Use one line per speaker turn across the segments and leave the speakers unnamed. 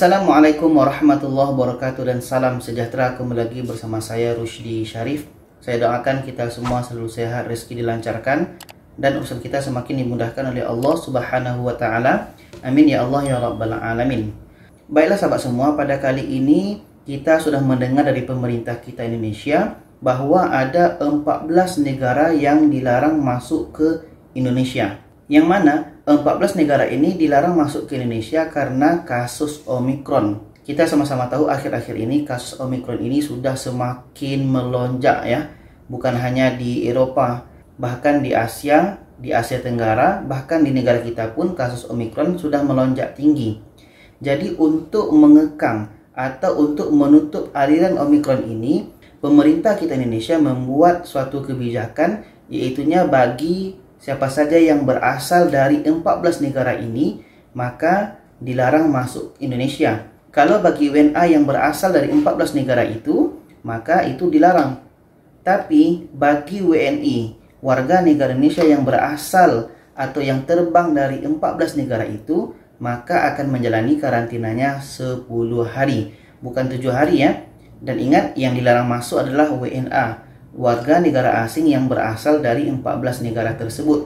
Assalamualaikum warahmatullahi wabarakatuh dan salam sejahtera. Kembali lagi bersama saya Rushdi Syarif. Saya doakan kita semua selalu sehat, rezeki dilancarkan, dan urusan kita semakin dimudahkan oleh Allah Subhanahu wa Ta'ala. Amin ya Allah ya Rabbal Alamin. Baiklah sahabat semua, pada kali ini kita sudah mendengar dari pemerintah kita Indonesia bahwa ada 14 negara yang dilarang masuk ke Indonesia. Yang mana 14 negara ini dilarang masuk ke Indonesia karena kasus Omikron. Kita sama-sama tahu akhir-akhir ini kasus Omikron ini sudah semakin melonjak ya. Bukan hanya di Eropa, bahkan di Asia Tenggara, bahkan di negara kita pun kasus Omikron sudah melonjak tinggi. Jadi untuk mengekang atau untuk menutup aliran Omikron ini, pemerintah kita Indonesia membuat suatu kebijakan, yaitunya bagi siapa saja yang berasal dari 14 negara ini, maka dilarang masuk Indonesia. Kalau bagi WNA yang berasal dari 14 negara itu, maka itu dilarang. Tapi bagi WNI, warga negara Indonesia yang berasal atau yang terbang dari 14 negara itu, maka akan menjalani karantinanya 10 hari. Bukan 7 hari ya. Dan ingat, yang dilarang masuk adalah WNA, warga negara asing yang berasal dari 14 negara tersebut.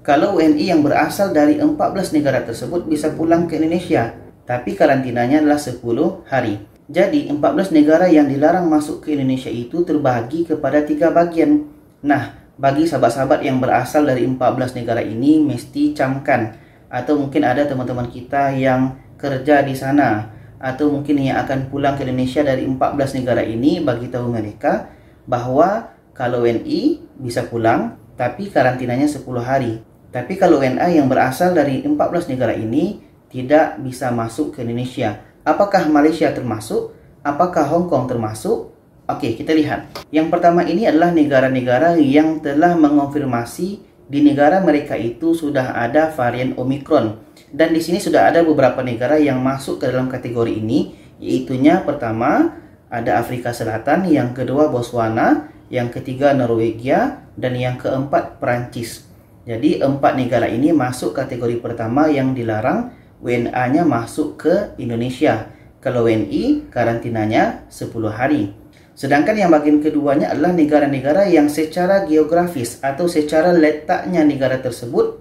Kalau WNI yang berasal dari 14 negara tersebut bisa pulang ke Indonesia, tapi karantinanya adalah 10 hari. Jadi 14 negara yang dilarang masuk ke Indonesia itu terbagi kepada 3 bagian. Nah, bagi sahabat-sahabat yang berasal dari 14 negara ini mesti camkan. Atau mungkin ada teman-teman kita yang kerja di sana, atau mungkin yang akan pulang ke Indonesia dari 14 negara ini, bagi tahu mereka bahwa kalau WNI bisa pulang tapi karantinanya 10 hari. Tapi kalau WNA yang berasal dari 14 negara ini tidak bisa masuk ke Indonesia. Apakah Malaysia termasuk? Apakah Hong Kong termasuk? Oke, kita lihat. Yang pertama ini adalah negara-negara yang telah mengonfirmasi di negara mereka itu sudah ada varian Omikron. Dan di sini sudah ada beberapa negara yang masuk ke dalam kategori ini, yaitunya pertama ada Afrika Selatan, yang kedua Botswana, yang ketiga Norwegia, dan yang keempat Perancis. Jadi 4 negara ini masuk kategori pertama yang dilarang WNA-nya masuk ke Indonesia. Kalau WNI karantinanya 10 hari. Sedangkan yang bagian keduanya adalah negara-negara yang secara geografis atau secara letaknya negara tersebut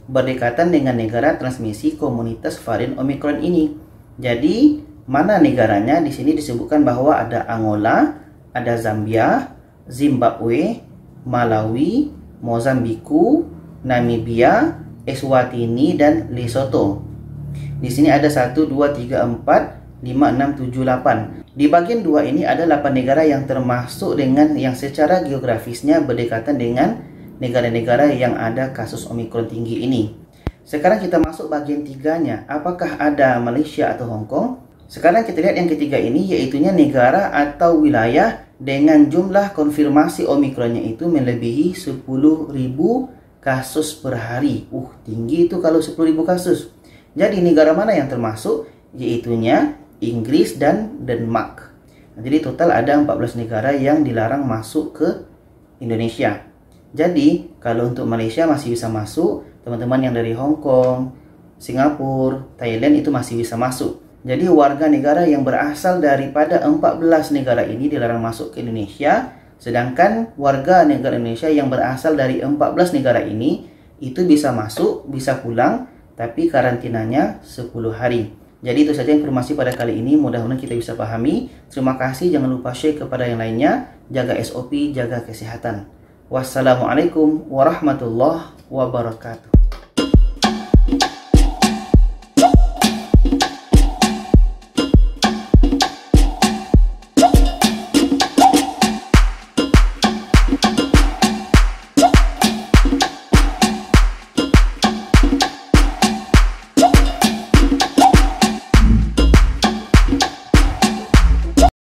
berdekatan dengan negara transmisi komunitas varian Omikron ini. Jadi mana negaranya? Di sini disebutkan bahwa ada Angola, ada Zambia, Zimbabwe, Malawi, Mozambique, Namibia, Eswatini, dan Lesotho. Di sini ada 1, 2, 3, 4, 5, 6, 7, 8. Di bagian 2 ini ada 8 negara yang termasuk dengan yang secara geografisnya berdekatan dengan negara-negara yang ada kasus Omikron tinggi ini. Sekarang kita masuk bagian 3-nya. Apakah ada Malaysia atau Hong Kong? Sekarang kita lihat yang ketiga ini, yaitunya negara atau wilayah dengan jumlah konfirmasi Omikronnya itu melebihi 10.000 kasus per hari. Tinggi itu kalau 10.000 kasus. Jadi negara mana yang termasuk? Yaitunya Inggris dan Denmark. Jadi total ada 14 negara yang dilarang masuk ke Indonesia. Jadi kalau untuk Malaysia masih bisa masuk, teman-teman yang dari Hong Kong, Singapura, Thailand itu masih bisa masuk. Jadi warga negara yang berasal daripada 14 negara ini dilarang masuk ke Indonesia. Sedangkan warga negara Indonesia yang berasal dari 14 negara ini itu bisa masuk, bisa pulang, tapi karantinanya 10 hari. Jadi itu saja informasi pada kali ini, mudah-mudahan kita bisa pahami. Terima kasih, jangan lupa share kepada yang lainnya. Jaga SOP, jaga kesehatan. Wassalamualaikum warahmatullahi wabarakatuh.